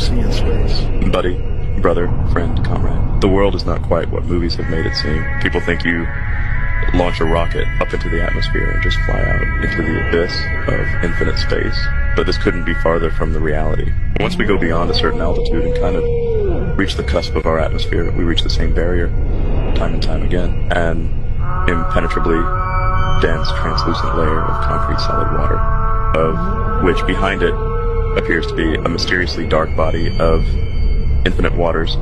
see in space. Buddy, brother, friend, comrade. The world is not quite what movies have made it seem. People think you launch a rocket up into the atmosphere and just fly out into the abyss of infinite space. But this couldn't be farther from the reality. Once we go beyond a certain altitude and kind of reach the cusp of our atmosphere, we reach the same barrier time and time again. An impenetrably dense, translucent layer of concrete solid water, of which behind it appears to be a mysteriously dark body of infinite waters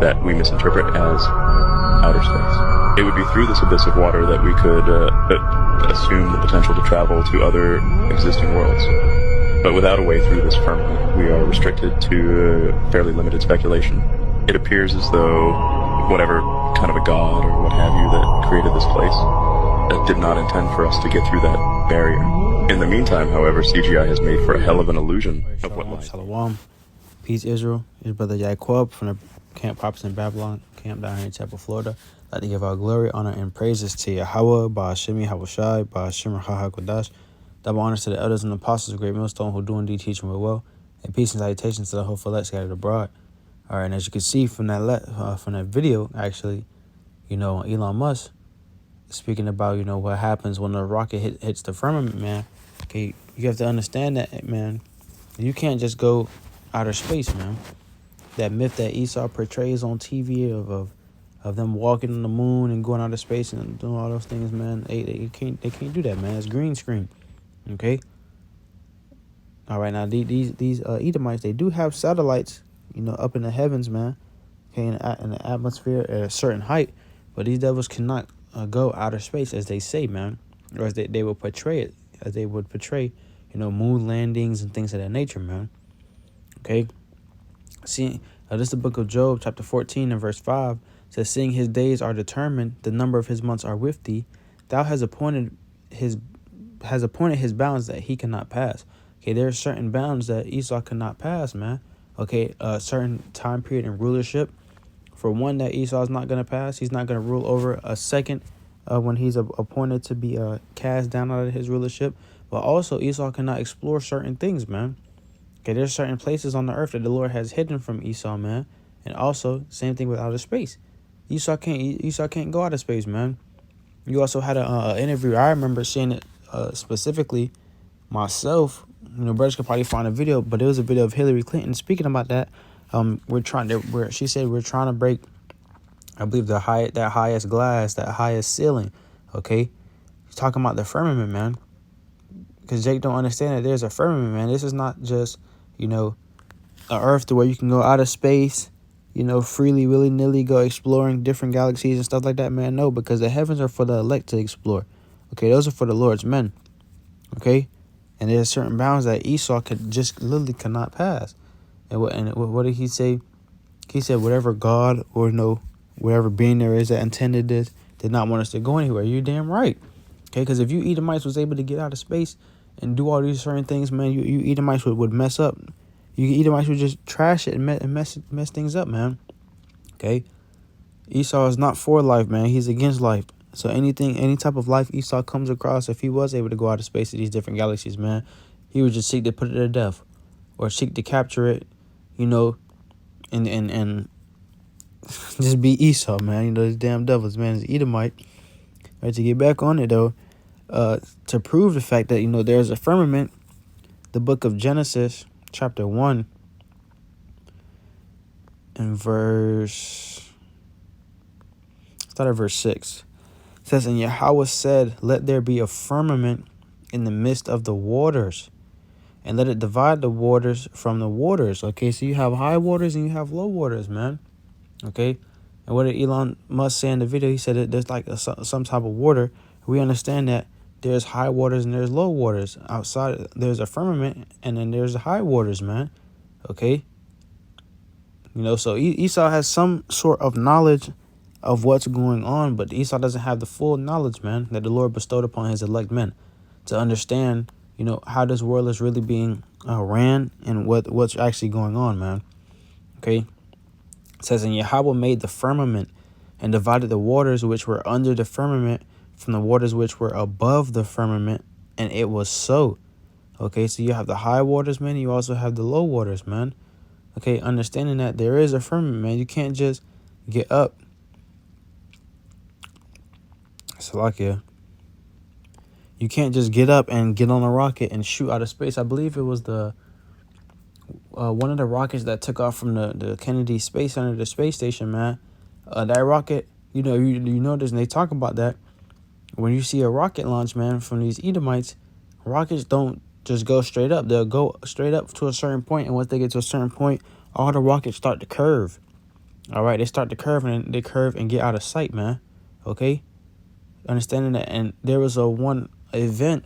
that we misinterpret as outer space. It would be through this abyss of water that we could assume the potential to travel to other existing worlds. But without a way through this firmament, we are restricted to fairly limited speculation. It appears as though whatever kind of a god or what have you that created this place did not intend for us to get through that barrier. In the meantime, however, CGI has made for a hell of an illusion of what lies. Shalom. Peace, Israel. It's Brother Yaquab from the Camp Pops in Babylon, camp down here in Tampa, Florida. I'd like to give our glory, honor, and praises to Yahweh, Ba'ashemi, Hawashai, Ba'ashim, HaHakodash. Double honors to the elders and apostles of Great Millstone who do indeed teach them well. And peace and salutations to the whole elect scattered abroad. All right, and as you can see from that video, actually, Elon Musk speaking about, what happens when the rocket hits the firmament, man. Okay, you have to understand that, man. You can't just go outer space, man. That myth that Esau portrays on TV of them walking on the moon and going out of space and doing all those things, man. They can't do that, man. It's green screen. Okay. All right, now these Edomites, they do have satellites, up in the heavens, man. Okay, in the atmosphere at a certain height, but these devils cannot go outer space, as they say, man, or as they would portray it, as they would portray, moon landings and things of that nature, man. Okay. See, this is the book of Job, chapter 14 and verse 5. Says, seeing his days are determined, the number of his months are with thee. Thou has appointed his bounds that he cannot pass. Okay, there are certain bounds that Esau cannot pass, man. Okay, a certain time period in rulership. For one, that Esau is not going to pass. He's not going to rule over a second when he's appointed to be cast down out of his rulership. But also, Esau cannot explore certain things, man. Okay, there's certain places on the earth that the Lord has hidden from Esau, man. And also, same thing with outer space. Esau can't go out of space, man. You also had an interview. I remember seeing it specifically myself. Brothers could probably find a video, but it was a video of Hillary Clinton speaking about that. She said we're trying to break, I believe, that highest glass, that highest ceiling. Okay, she's talking about the firmament, man. Because Jake don't understand that there's a firmament, man. This is not just an earth to where you can go out of space, freely, willy-nilly go exploring different galaxies and stuff like that, man. No, because the heavens are for the elect to explore. Okay, those are for the Lord's men. Okay, and there's certain bounds that Esau literally cannot pass. And what did he say? He said whatever God or whatever being there is that intended this did not want us to go anywhere. You're damn right. Okay, because if you Edomites was able to get out of space and do all these certain things, man, you Edomites would mess up. You Edomites would just trash it and mess things up, man. Okay, Esau is not for life, man. He's against life. So any type of life Esau comes across, if he was able to go out of space to these different galaxies, man, he would just seek to put it to death or seek to capture it, and just be Esau, man. These damn devils, man. It's Edomite. Right, to get back on it, though, to prove the fact that, there's a firmament, the book of Genesis, chapter 1, and start at verse 6. It says, and Yahweh said, let there be a firmament in the midst of the waters, and let it divide the waters from the waters. Okay, so you have high waters and you have low waters, man. Okay, and what did Elon Musk say in the video? He said that there's like some type of water. We understand that there's high waters and there's low waters. Outside, there's a firmament, and then there's the high waters, man. Okay, so Esau has some sort of knowledge of what's going on, but Esau doesn't have the full knowledge, man, that the Lord bestowed upon his elect men to understand, how this world is really being ran and what's actually going on, man. Okay. It says, and Yahweh made the firmament and divided the waters which were under the firmament from the waters which were above the firmament, and it was so. Okay, so you have the high waters, man. You also have the low waters, man. Okay, understanding that there is a firmament, man. You can't just get up. Salakia. You can't just get up and get on a rocket and shoot out of space. I believe it was the one of the rockets that took off from the Kennedy Space Center, the space station, man. That rocket, you notice, and they talk about that. When you see a rocket launch, man, from these Edomites, rockets don't just go straight up. They'll go straight up to a certain point, and once they get to a certain point, all the rockets start to curve. All right, they start to curve, and they curve and get out of sight, man. Okay, understanding that. And there was one event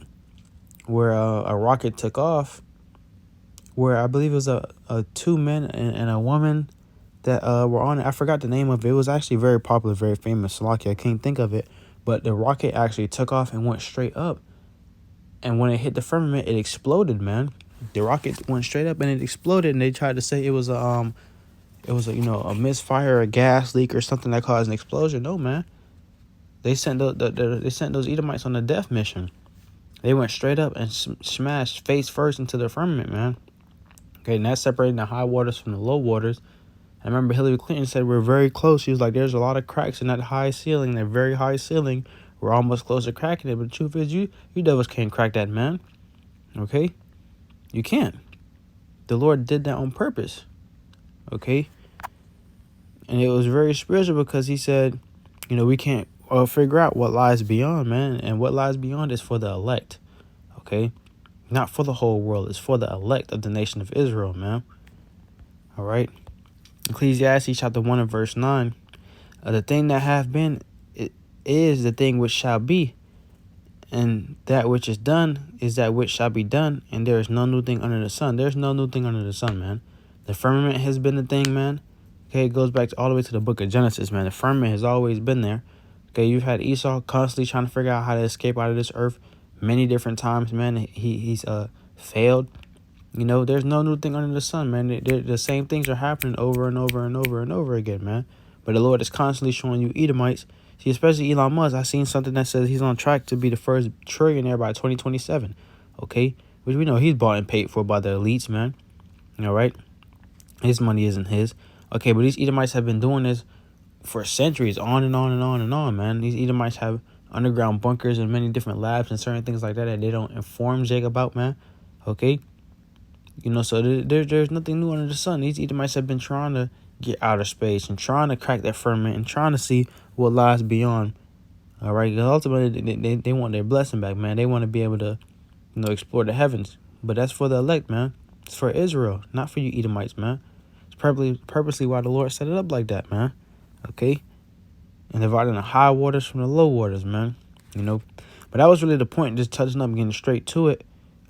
where a rocket took off, where I believe it was a 2 men and a woman that were on it. I forgot the name of it. It was actually very popular, very famous. Lucky, I can't think of it. But the rocket actually took off and went straight up. And when it hit the firmament, it exploded, man. The rocket went straight up and it exploded. And they tried to say it was a misfire, a gas leak or something that caused an explosion. No, man. They sent those Edomites on a death mission. They went straight up and smashed face first into the firmament, man. Okay, and that's separating the high waters from the low waters. I remember Hillary Clinton said we're very close. She was like, there's a lot of cracks in that high ceiling, that very high ceiling. We're almost close to cracking it. But the truth is, you devils can't crack that, man. Okay? You can't. The Lord did that on purpose. Okay? And it was very spiritual because he said, we can't figure out what lies beyond, man. And what lies beyond is for the elect. Okay? Not for the whole world. It's for the elect of the nation of Israel, man. All right? Ecclesiastes chapter 1 and verse 9. The thing that hath been it is the thing which shall be, and that which is done is that which shall be done, and there is no new thing under the sun. There's no new thing under the sun, man. The firmament has been the thing, man. Okay, it goes back all the way to the book of Genesis, man. The firmament has always been there. Okay, you've had Esau constantly trying to figure out how to escape out of this earth many different times, man. He's failed. There's no new thing under the sun, man. The same things are happening over and over and over and over again, man. But the Lord is constantly showing you Edomites. See, especially Elon Musk. I seen something that says he's on track to be the first trillionaire by 2027. Okay? Which we know he's bought and paid for by the elites, man. All right? His money isn't his. Okay, but these Edomites have been doing this for centuries, on and on and on and on, man. These Edomites have underground bunkers and many different labs and certain things like that they don't inform Jake about, man. Okay? So there's nothing new under the sun. These Edomites have been trying to get out of space and trying to crack that firmament and trying to see what lies beyond. All right, because ultimately they want their blessing back, man. They want to be able to, explore the heavens. But that's for the elect, man. It's for Israel, not for you Edomites, man. It's purposely why the Lord set it up like that, man. Okay, and dividing the high waters from the low waters, man. But that was really the point. Just touching up, and getting straight to it.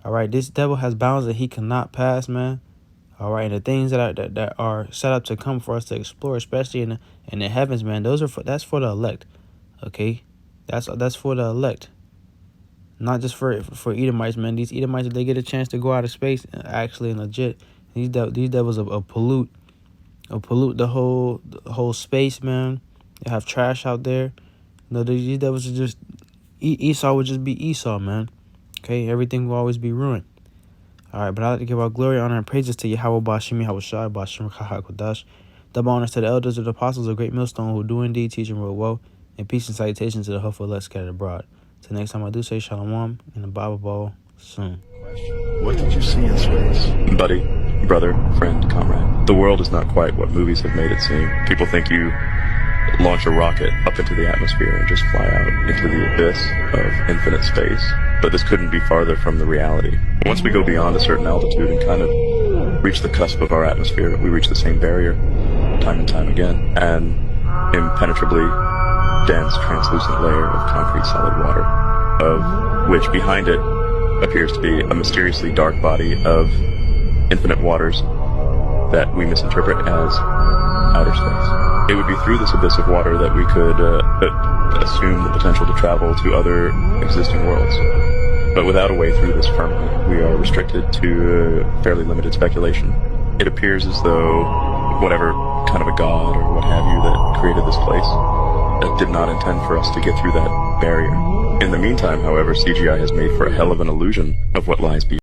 All right, this devil has bounds that he cannot pass, man. All right, and the things that are set up to come for us to explore, especially in the heavens, man. That's for the elect. Okay, that's for the elect, not just for Edomites, man. These Edomites, if they get a chance to go out of space, actually and legit, these devils will pollute the whole space, man. They have trash out there. These devils are just Esau would just be Esau, man. Okay, everything will always be ruined. All right, but I'd like to give all glory, honor, and praises to Yahweh, Bashimi, Hawashai, Bashim, Kahakodash. Double honors to the elders of the apostles of Great Millstone who do indeed teach and rule well, and peace and salutations to the hopeful elect scattered abroad. Till next time, I do say shalom and the Bible ball soon. What did you see in space? Buddy, brother, friend, comrade. The world is not quite what movies have made it seem. People think you launch a rocket up into the atmosphere and just fly out into the abyss of infinite space. But this couldn't be farther from the reality. Once we go beyond a certain altitude and kind of reach the cusp of our atmosphere, we reach the same barrier time and time again. An impenetrably dense, translucent layer of concrete solid water, of which behind it appears to be a mysteriously dark body of infinite waters that we misinterpret as outer space. It would be through this abyss of water that we could assume the potential to travel to other existing worlds. But without a way through this firmament, we are restricted to fairly limited speculation. It appears as though whatever kind of a god or what have you that created this place did not intend for us to get through that barrier. In the meantime, however, CGI has made for a hell of an illusion of what lies beyond.